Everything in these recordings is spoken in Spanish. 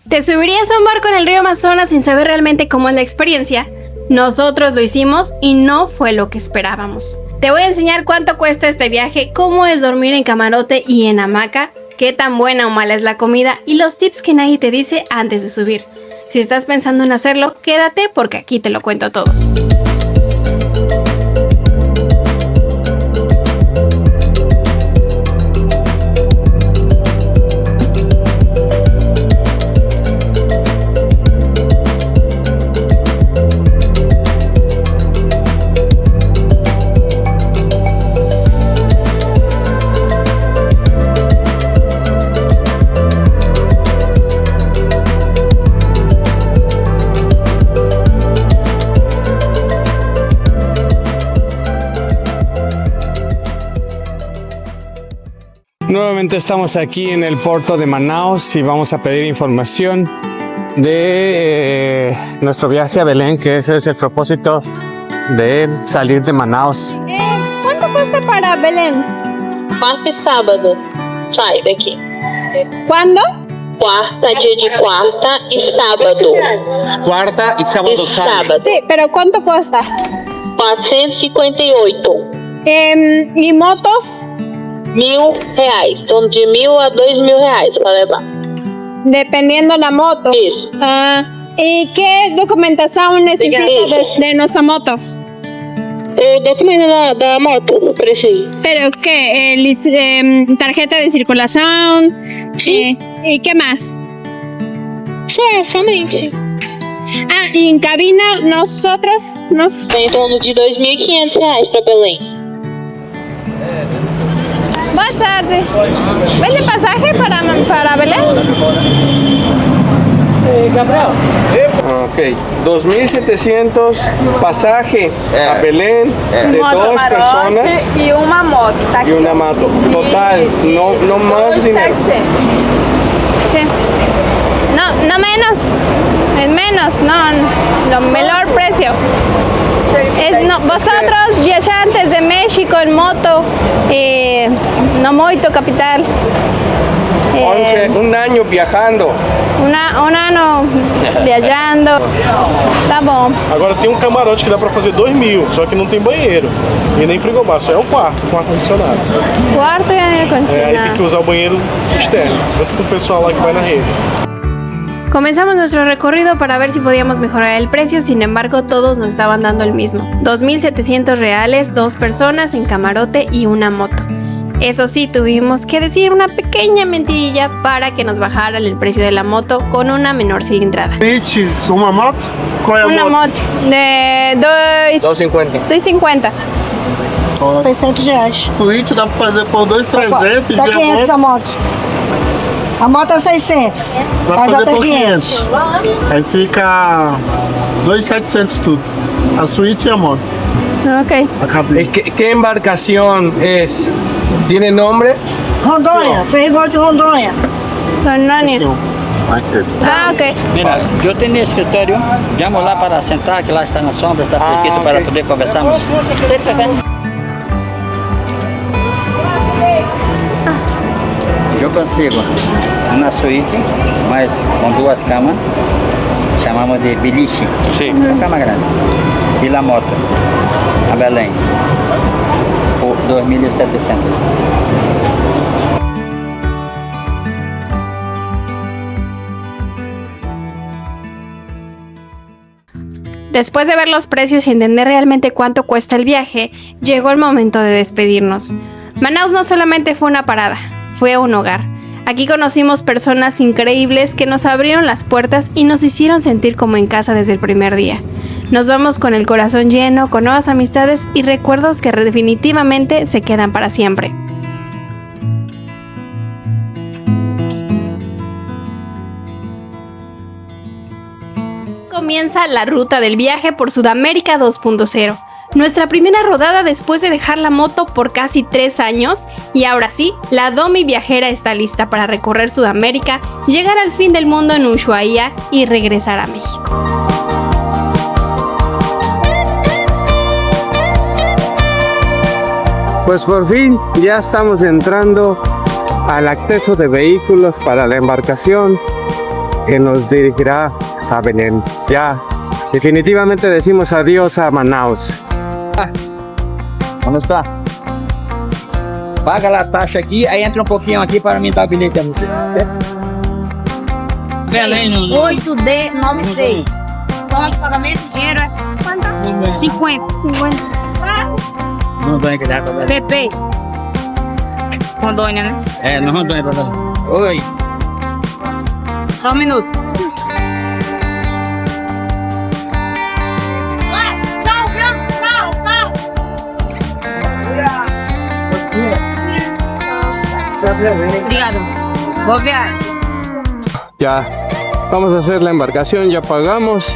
¿Te subirías a un barco en el río Amazonas sin saber realmente cómo es la experiencia? Nosotros lo hicimos y no fue lo que esperábamos. Te voy a enseñar cuánto cuesta este viaje, cómo es dormir en camarote y en hamaca, qué tan buena o mala es la comida y los tips que nadie te dice antes de subir. Si estás pensando en hacerlo, quédate porque aquí te lo cuento todo. Nuevamente estamos aquí en el puerto de Manaus y vamos a pedir información de nuestro viaje a Belén, que ese es el propósito de salir de Manaus. ¿Cuánto cuesta para Belén? Quarta e sábado. Sai daqui. ¿Cuándo? Quarta, dia de quarta e sábado. Cuarta y sábado E sábado. Sí, pero ¿cuánto cuesta? 458. ¿Y motos? R$1.000. Torno de 1.000 a 2.000 reais para levar. Dependiendo la moto. Isso. ¿Y qué documentación necesita de nuestra moto? O documento da moto, preciso. ¿Pero qué? ¿Tarjeta de circulación? Sí. ¿Y qué más? Somente. Y en cabina nosotros nos... Tem em torno de R$2.500 para Belém. Buenas tardes. ¿Vende pasaje para Belén? Gabriel. Ok, 2.700 pasaje a Belén de dos personas y una moto. Tá y una moto. Total, no más dinero. Sí. No menos. Es menos, no. Lo menor precio. Vosotros, viajantes de México en moto, no muito capital. Un año viajando. Un ano viajando. Tá bom. Agora tem camarote que dá pra fazer 2.000, só que não tem banheiro e nem frigobar, só é o quarto com ar-condicionado. Cuarto e Aí tem ar-condicionado. que usar o banheiro externo, tanto pro pessoal lá que vai na rede. Comenzamos nuestro recorrido para ver si podíamos mejorar el precio, sin embargo todos nos estaban dando el mismo. 2.700 reales, dos personas en camarote y una moto. Eso sí, tuvimos que decir una pequeña mentirilla para que nos bajaran el precio de la moto con una menor cilindrada. Uma moto? Qual é a Una moto de 250. 250. 600 reais. Switch dá pra fazer por 2.300 Tá 500 a moto. A moto é 600. Dá pra Mas fazer até por 500. 500. Aí fica 2.700 tudo. A suíte e a moto. Ok. Acabei. ¿Qué embarcación es? ¿Tiene nombre? Rondônia, ferry de Rondônia. Sonania. Ah, ok. Mira, yo tenía escritorio, llamo lá para sentar, que lá está na sombra, está fresquito para poder conversarmos. Senta acá. Eu consigo uma suíte, mas com duas camas, chamamos de beliche, uma cama grande. E a moto, a Belém, por 2.700. Después de ver los precios y entender realmente cuánto cuesta el viaje, llegó el momento de despedirnos. Manaus no solamente fue una parada, fue un hogar. Aquí conocimos personas increíbles que nos abrieron las puertas y nos hicieron sentir como en casa desde el primer día. Nos vamos con el corazón lleno, con nuevas amistades y recuerdos que definitivamente se quedan para siempre. Comienza la ruta del viaje por Sudamérica 2.0. Nuestra primera rodada después de dejar la moto por casi 3 años y ahora sí, la Domi viajera está lista para recorrer Sudamérica, llegar al fin del mundo en Ushuaia y regresar a México. Pues por fin ya estamos entrando al acceso de vehículos para la embarcación. que nos dirigirá a Belén. Ya, definitivamente decimos adiós a Manaus. Vamos lá. Paga lá a taxa aqui, aí entra um pouquinho aqui para aumentar o bilhete. 8D96. Forma de pagamento, dinheiro é quanto? 50. Rondônia que dá pra ver. PP. Rondônia, né? É, no Rondônia pra ver. Oi. Só um minuto. Obrigado. Boa viagem. Ya vamos a hacer la embarcación, ya pagamos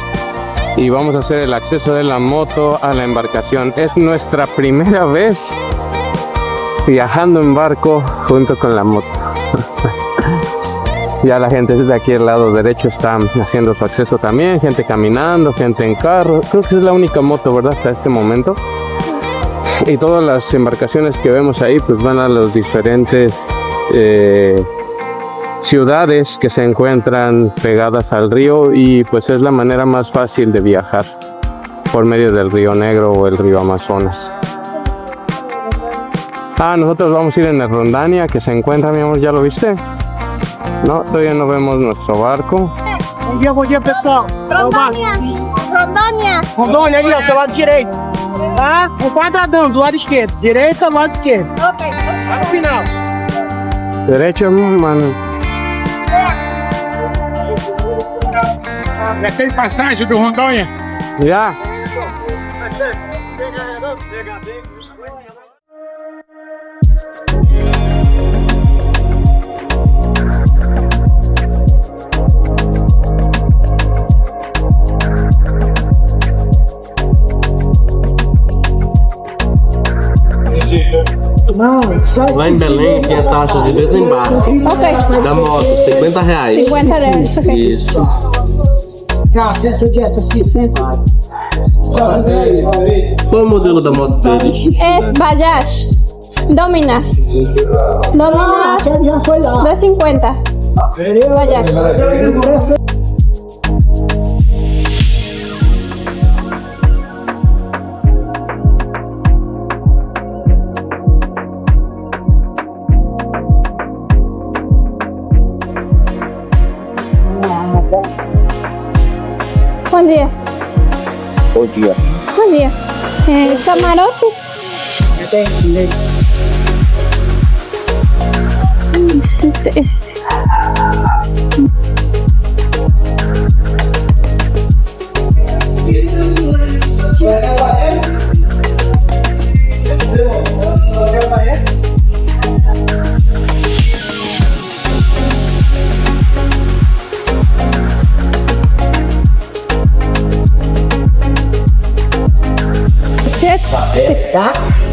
y vamos a hacer el acceso de la moto a la embarcación. Es nuestra primera vez viajando en barco junto con la moto. Ya la gente desde aquí al lado derecho está haciendo su acceso también, gente caminando, gente en carro. Creo que es la única moto, ¿verdad? Hasta este momento. Y todas las embarcaciones que vemos ahí pues van a los diferentes ciudades que se encuentran pegadas al río, y pues es la manera más fácil de viajar por medio del río Negro o el río Amazonas. Nosotros vamos a ir en el Rondônia, que se encuentra, mi amor, ¿ya lo viste? No, todavía no vemos nuestro barco. Bom dia, pessoal. Rondônia. Rondônia aí, ó, seu lado direito. Tá? Um quadradão do lado esquerdo. Direita, lado esquerdo. Ok. Lá no final. Derecho, mano. Já tem passagem do Rondônia? Ya. Lá em Belém tem a taxa de desembarque da moto, R$50. 50 reais, ok. Isso. Qual é o modelo da moto deles? Es Bajaj. Domina. Domina 250. Bajaj. Bom dia. Bom dia. Bom dia. Camarote? Este.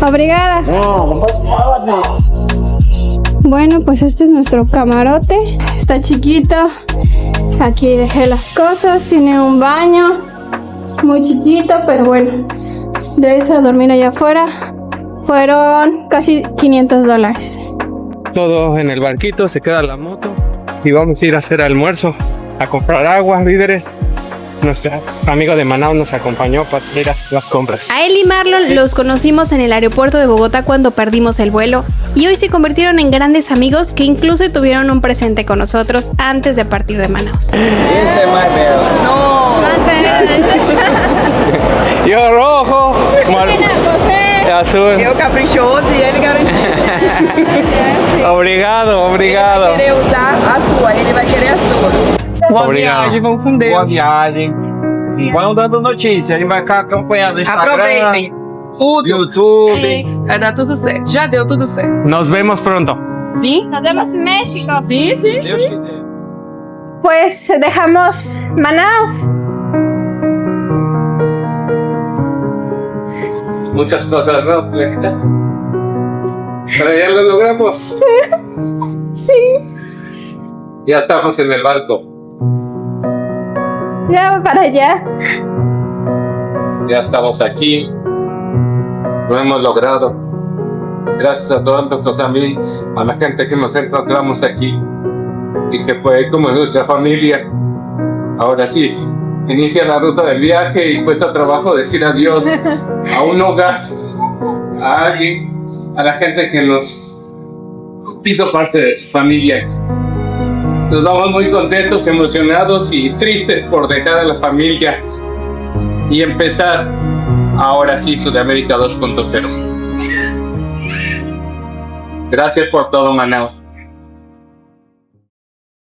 Obrigada. Bueno, pues este es nuestro camarote. Está chiquito. Aquí dejé las cosas. Tiene un baño muy chiquito, pero bueno, de eso a dormir allá afuera fueron casi $500. Todos en el barquito, se queda la moto y vamos a ir a hacer almuerzo, a comprar agua, víveres. Nuestro amigo de Manaus nos acompañó para ir a hacer las compras. A él y Marlon los conocimos en el aeropuerto de Bogotá cuando perdimos el vuelo, y hoy se convirtieron en grandes amigos que incluso tuvieron un presente con nosotros antes de partir de Manaus. Esse é mais belo. Yo rojo, Você azul. eu caprichoso e ele garantido. Obrigado. Querer usar a sua, ele vai querer a sua. Boa Obrigado. viagem, vamos com Deus. Boa viagem. Vão dando notícia, a gente vai ficar acompanhando no Instagram, Aproveitem. Tudo. YouTube. Vai dar tudo certo. Já deu tudo certo. Nos vemos pronto. Sim? Nos vemos en México. Sim. Deus quiser. Pues dejamos Manaus. Muchas cosas, ¿no? Pero ya lo logramos. Sí, Ya estamos en el barco. ya voy para allá. Ya estamos aquí. Lo hemos logrado. Gracias a todos nuestros amigos, a la gente que nos encontramos aquí. y que fue como nuestra familia. Ahora sí, inicia la ruta del viaje y cuesta trabajo decir adiós a un hogar, a alguien, a la gente que nos hizo parte de su familia. Nos vamos muy contentos, emocionados y tristes por dejar a la familia y empezar ahora sí Sudamérica 2.0. Gracias por todo, Manaus.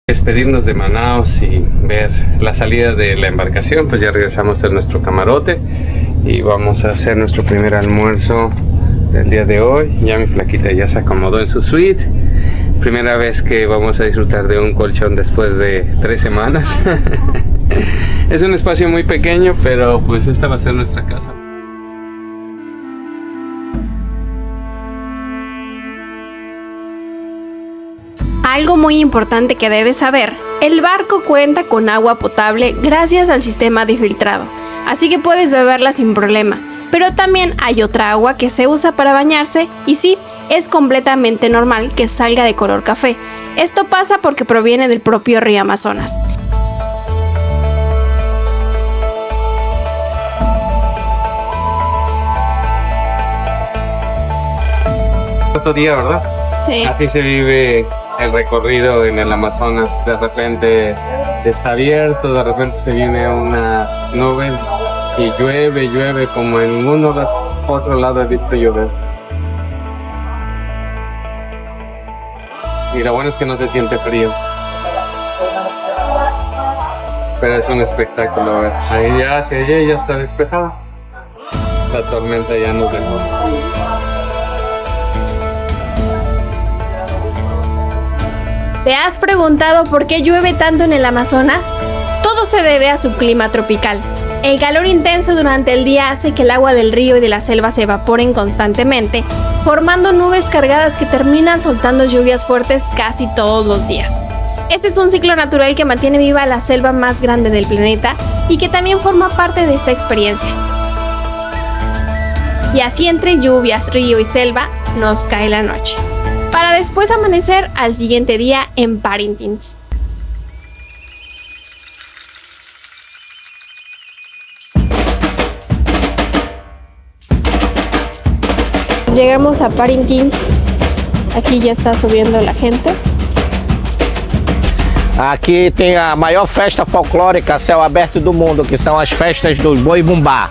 Despedirnos de Manaus y ver la salida de la embarcación, pues ya regresamos a nuestro camarote y vamos a hacer nuestro primer almuerzo del día de hoy. Ya mi flaquita ya se acomodó en su suite. Primera vez que vamos a disfrutar de un colchón después de 3 semanas. Es un espacio muy pequeño, pero pues esta va a ser nuestra casa. Algo muy importante que debes saber, el barco cuenta con agua potable gracias al sistema de filtrado, así que puedes beberla sin problema, pero también hay otra agua que se usa para bañarse y sí, es completamente normal que salga de color café. Esto pasa porque proviene del propio río Amazonas. Otro día, ¿verdad? Sí. Así se vive el recorrido en el Amazonas. De repente está abierto, de repente se viene una nube y llueve como en ningún otro lado he visto llover. Y lo bueno es que no se siente frío. Pero es un espectáculo, ver. Ahí ya hacia allá ya está despejado. La tormenta ya nos dejó. ¿Te has preguntado por qué llueve tanto en el Amazonas? Todo se debe a su clima tropical. El calor intenso durante el día hace que el agua del río y de la selva se evaporen constantemente, formando nubes cargadas que terminan soltando lluvias fuertes casi todos los días. Este es un ciclo natural que mantiene viva la selva más grande del planeta y que también forma parte de esta experiencia. Y así entre lluvias, río y selva nos cae la noche, para después amanecer al siguiente día en Parintins. Llegamos a Parintins, aquí já está subindo a gente. Aqui tem a maior festa folclórica a céu aberto do mundo, que são as festas do Boi Bumbá,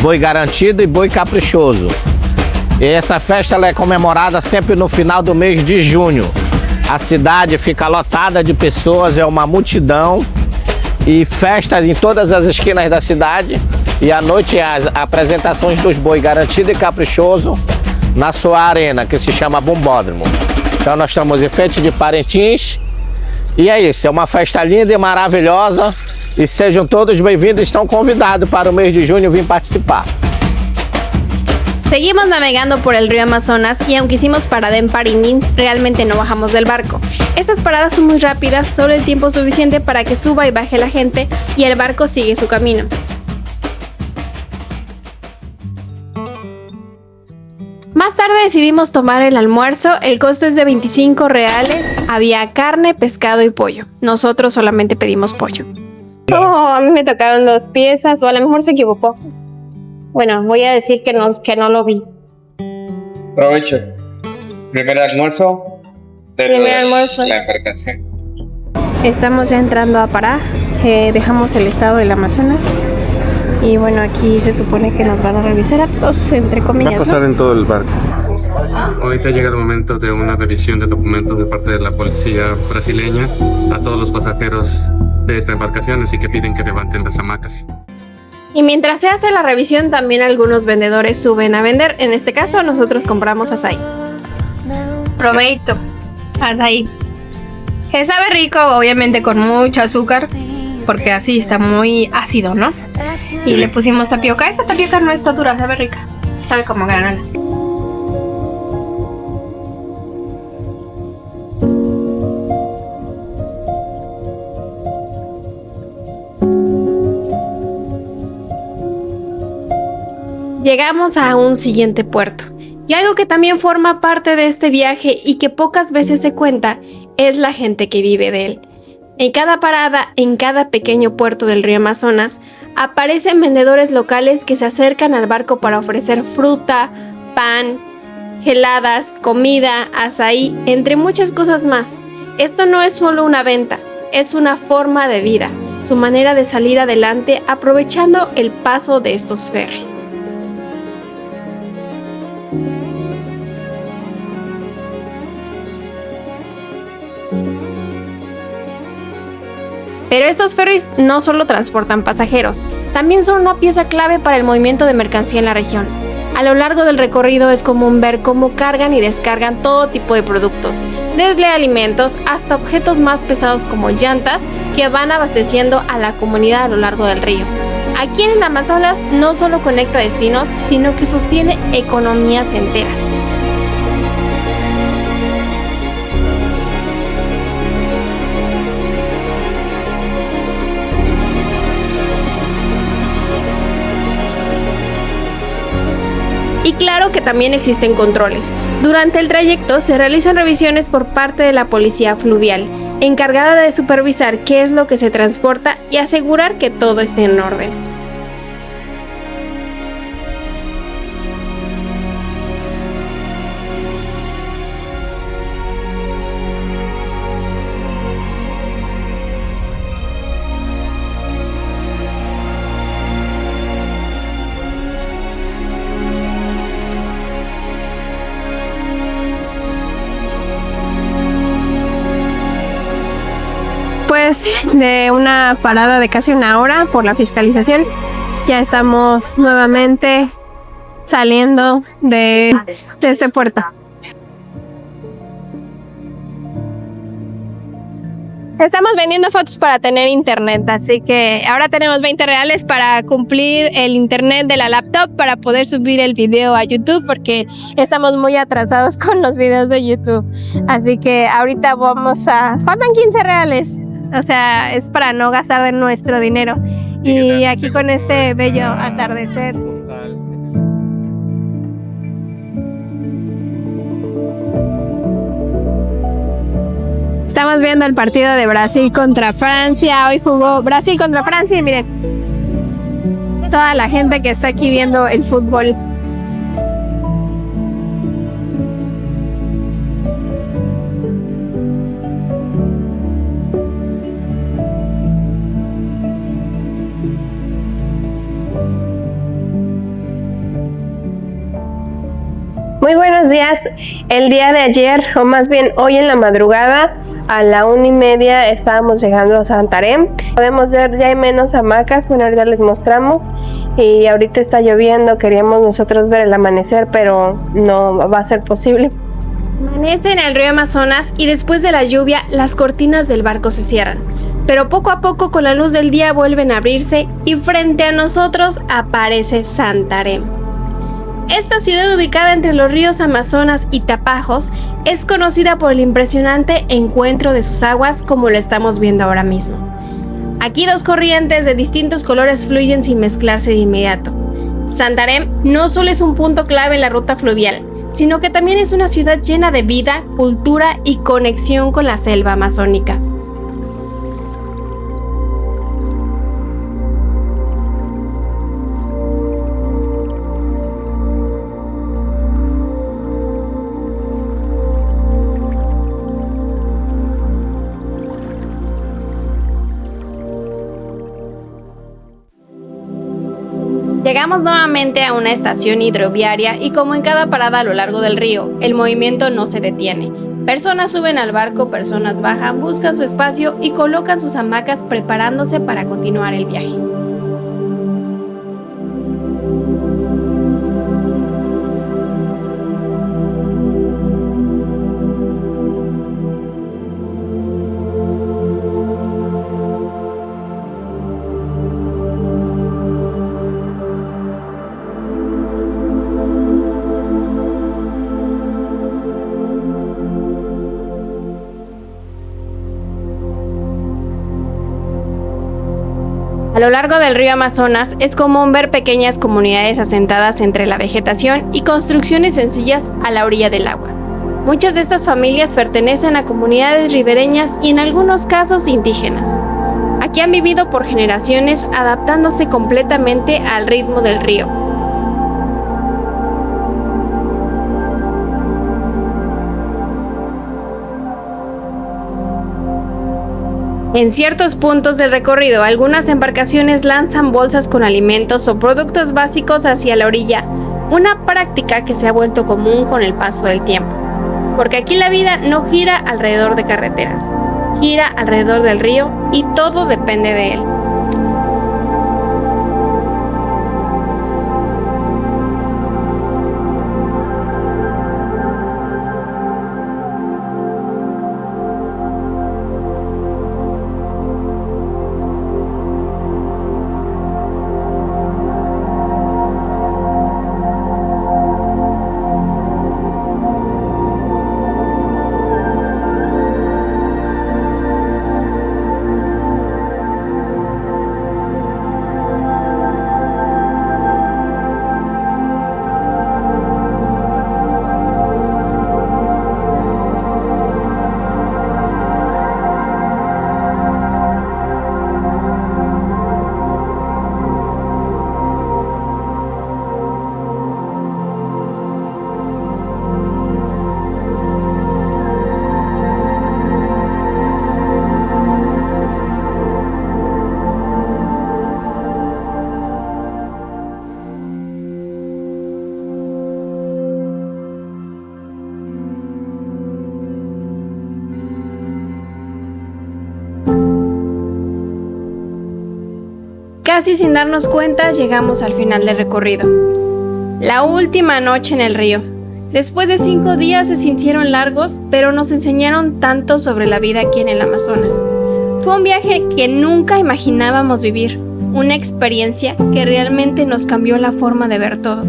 Boi Garantido e Boi Caprichoso. E essa festa ela é comemorada sempre no final do mês de junho. A cidade fica lotada de pessoas, é uma multidão e festas em todas as esquinas da cidade. E à noite as apresentações dos Boi Garantido e Caprichoso na sua arena, que se chama Bumbódromo. Então nós estamos em frente de Parintins e é isso, é uma festa linda e maravilhosa e sejam todos bem-vindos, estão convidados para o mês de junho vir participar. Seguimos navegando por el río Amazonas y aunque hicimos parada en Parintins, realmente no bajamos del barco. Estas paradas son muy rápidas, solo el tiempo suficiente para que suba y baje la gente y el barco sigue su camino. Más tarde decidimos tomar el almuerzo, el costo es de 25 reales, había carne, pescado y pollo. Nosotros solamente pedimos pollo. Oh, a mí me tocaron 2 piezas, o a lo mejor se equivocó. Bueno, voy a decir que no lo vi. Provecho. Primer almuerzo. Primer almuerzo. La embarcación. Estamos ya entrando a Pará, dejamos el estado del Amazonas. Y bueno, aquí se supone que nos van a revisar a todos, entre comillas. Va a pasar, ¿no?, en todo el barco. Ahorita llega el momento de una revisión de documentos de parte de la policía brasileña a todos los pasajeros de esta embarcación, así que piden que levanten las hamacas. Y mientras se hace la revisión, también algunos vendedores suben a vender. En este caso, nosotros compramos açaí. Proveito. Açaí. Que sabe rico, obviamente con mucho azúcar, porque así está muy ácido, ¿no? Y le pusimos tapioca. Esta tapioca no está dura, sabe rica. Sabe como granola. Llegamos a un siguiente puerto. Y algo que también forma parte de este viaje y que pocas veces se cuenta es la gente que vive de él. En cada parada, en cada pequeño puerto del río Amazonas, aparecen vendedores locales que se acercan al barco para ofrecer fruta, pan, heladas, comida, azaí, entre muchas cosas más. Esto no es solo una venta, es una forma de vida, su manera de salir adelante aprovechando el paso de estos ferries. Pero estos ferries no solo transportan pasajeros, también son una pieza clave para el movimiento de mercancía en la región. A lo largo del recorrido es común ver cómo cargan y descargan todo tipo de productos, desde alimentos hasta objetos más pesados como llantas que van abasteciendo a la comunidad a lo largo del río. Aquí en el Amazonas no solo conecta destinos, sino que sostiene economías enteras. Y claro que también existen controles. Durante el trayecto se realizan revisiones por parte de la policía fluvial, encargada de supervisar qué es lo que se transporta y asegurar que todo esté en orden. Después de una parada de casi una hora por la fiscalización, ya estamos nuevamente saliendo de este puerto. Estamos vendiendo fotos para tener internet, así que ahora tenemos 20 reales para cumplir el internet de la laptop para poder subir el video a YouTube, porque estamos muy atrasados con los videos de YouTube. Así que ahorita faltan 15 reales. O sea, es para no gastar de nuestro dinero. Y aquí con este bello atardecer. Estamos viendo el partido de Brasil contra Francia. Hoy jugó Brasil contra Francia y miren, toda la gente que está aquí viendo el fútbol. Muy buenos días. El día de ayer, o más bien hoy en la madrugada, a la 1:30 estábamos llegando a Santarém. Podemos ver, ya hay menos hamacas, bueno, ahorita les mostramos. Y ahorita está lloviendo, queríamos nosotros ver el amanecer, pero no va a ser posible. Amanece en el río Amazonas y después de la lluvia, las cortinas del barco se cierran. Pero poco a poco, con la luz del día, vuelven a abrirse y frente a nosotros aparece Santarém. Esta ciudad, ubicada entre los ríos Amazonas y Tapajós, es conocida por el impresionante encuentro de sus aguas, como lo estamos viendo ahora mismo. Aquí dos corrientes de distintos colores fluyen sin mezclarse de inmediato. Santarém no solo es un punto clave en la ruta fluvial, sino que también es una ciudad llena de vida, cultura y conexión con la selva amazónica. Llegamos nuevamente a una estación hidroviaria y, como en cada parada a lo largo del río, el movimiento no se detiene. Personas suben al barco, personas bajan, buscan su espacio y colocan sus hamacas preparándose para continuar el viaje. A lo largo del río Amazonas es común ver pequeñas comunidades asentadas entre la vegetación y construcciones sencillas a la orilla del agua. Muchas de estas familias pertenecen a comunidades ribereñas y en algunos casos indígenas. Aquí han vivido por generaciones adaptándose completamente al ritmo del río. En ciertos puntos del recorrido, algunas embarcaciones lanzan bolsas con alimentos o productos básicos hacia la orilla, una práctica que se ha vuelto común con el paso del tiempo. Porque aquí la vida no gira alrededor de carreteras, gira alrededor del río y todo depende de él. Casi sin darnos cuenta, llegamos al final del recorrido. La última noche en el río. Después de 5 días se sintieron largos, pero nos enseñaron tanto sobre la vida aquí en el Amazonas. Fue un viaje que nunca imaginábamos vivir, una experiencia que realmente nos cambió la forma de ver todo.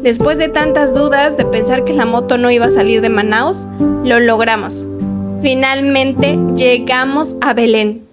Después de tantas dudas, de pensar que la moto no iba a salir de Manaus, lo logramos. Finalmente llegamos a Belén.